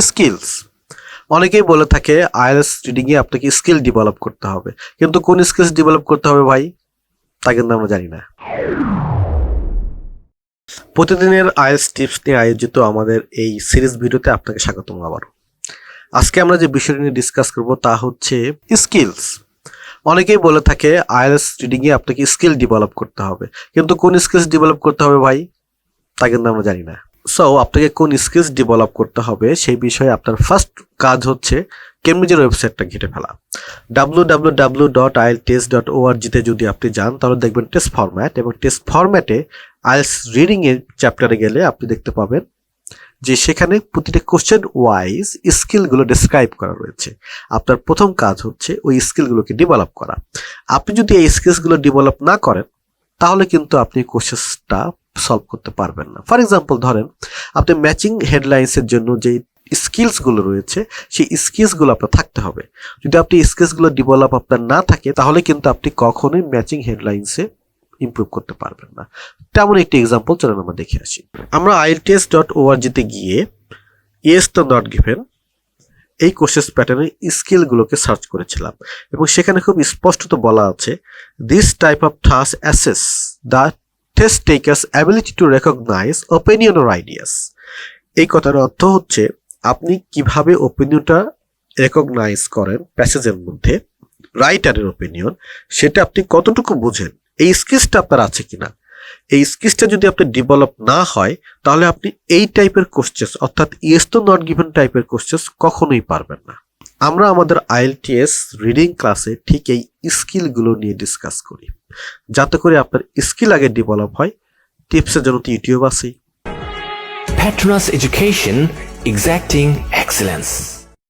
Skills. অনেকেই বলে থাকে আইএলটিএস রিডিং এ আপনাকে স্কিল ডেভেলপ করতে হবে, কিন্তু কোন স্কিলস ডেভেলপ করতে হবে ভাই তা কিন্তু আমরা জানি না। প্রতিদিনের আইএলটিএস টিপস নিয়ে আয়োজিত আমাদের এই সিরিজ ভিডিওতে আপনাকে স্বাগতম। আবারও আজকে আমরা যে বিষয়টি নিয়ে ডিসকাস করব তা হচ্ছে স্কিলস। অনেকেই বলে থাকে আইএলটিএস রিডিং এ আপনাকে স্কিল ডেভেলপ করতে হবে, কিন্তু কোন স্কিলস ডেভেলপ করতে হবে ভাই তা কিন্তু আমরা জানি না। সো আপনাকে কোন স্কিলস ডেভেলপ করতে হবে সেই বিষয়ে আপনার ফার্স্ট কাজ হচ্ছে কেমব্রিজের ওয়েবসাইটটা ঘেঁটে ফেলা। www.ielts.org তে যদি আপনি যান তাহলে দেখবেন টেস্ট ফরম্যাট, এবং টেস্ট ফরম্যাটে আইএলটিএস রিডিং এর চ্যাপ্টারে গেলে আপনি দেখতে পাবেন যে সেখানে প্রতিটা কোশ্চেন ওয়াইজ স্কিলগুলো ডেসক্রাইব করা রয়েছে। আপনার প্রথম কাজ হচ্ছে ওই স্কিলগুলোকে ডেভেলপ করা। আপনি যদি এই স্কিলসগুলো ডেভেলপ না করেন তাহলে কিন্তু আপনি কোশ্চেনটা সলভ করতে পারবেন না। ফর এক্সাম্পল ধরেন আপনি ম্যাচিং হেডলাইন্সের জন্য যে স্কিলসগুলো রয়েছে সেই স্কিলসগুলো আপনার থাকতে হবে। যদি আপনি স্কিলসগুলো ডেভেলপ আপনার না থাকে তাহলে কিন্তু আপনি কখনোই ম্যাচিং হেডলাইন্সে ইমপ্রুভ করতে পারবেন না। তেমন একটি এক্সাম্পল চলেন আমরা দেখে আসি। আমরা ielts.org তে গিয়ে ইয়েস তো নট গিভেন এই কোশ্চেন প্যাটার্নের স্কিলগুলোকে সার্চ করেছিলাম, এবং সেখানে খুব স্পষ্টত বলা আছে this type of task assess the test takers ability to recognise opinion or ideas. এই কথার অর্থ হচ্ছে আপনি কিভাবে ওপিনিয়নটা রেকগনাইজ করেন প্যাসেজের মধ্যে, রাইটারের ওপিনিয়ন, সেটা আপনি কতটুকু বুঝেন, এই স্কিলসটা আপনার আছে কিনা। এই স্কিলসটা যদি আপনি ডেভেলপ না হয় তাহলে আপনি এই টাইপের কোশ্চেন অর্থাৎ ইয়েস তো নট গিভেন টাইপের কোশ্চেন কখনোই পারবেন না। আমরা আমাদের আইএলটিএস রিডিং ক্লাসে ঠিক এই স্কিলগুলো নিয়ে ডিসকাস করি, যাতে করে আপনার স্কিল আগে ডেভেলপ হয়। টিপসের জন্য তো ইউটিউব আছে। Patronus Education, exacting excellence.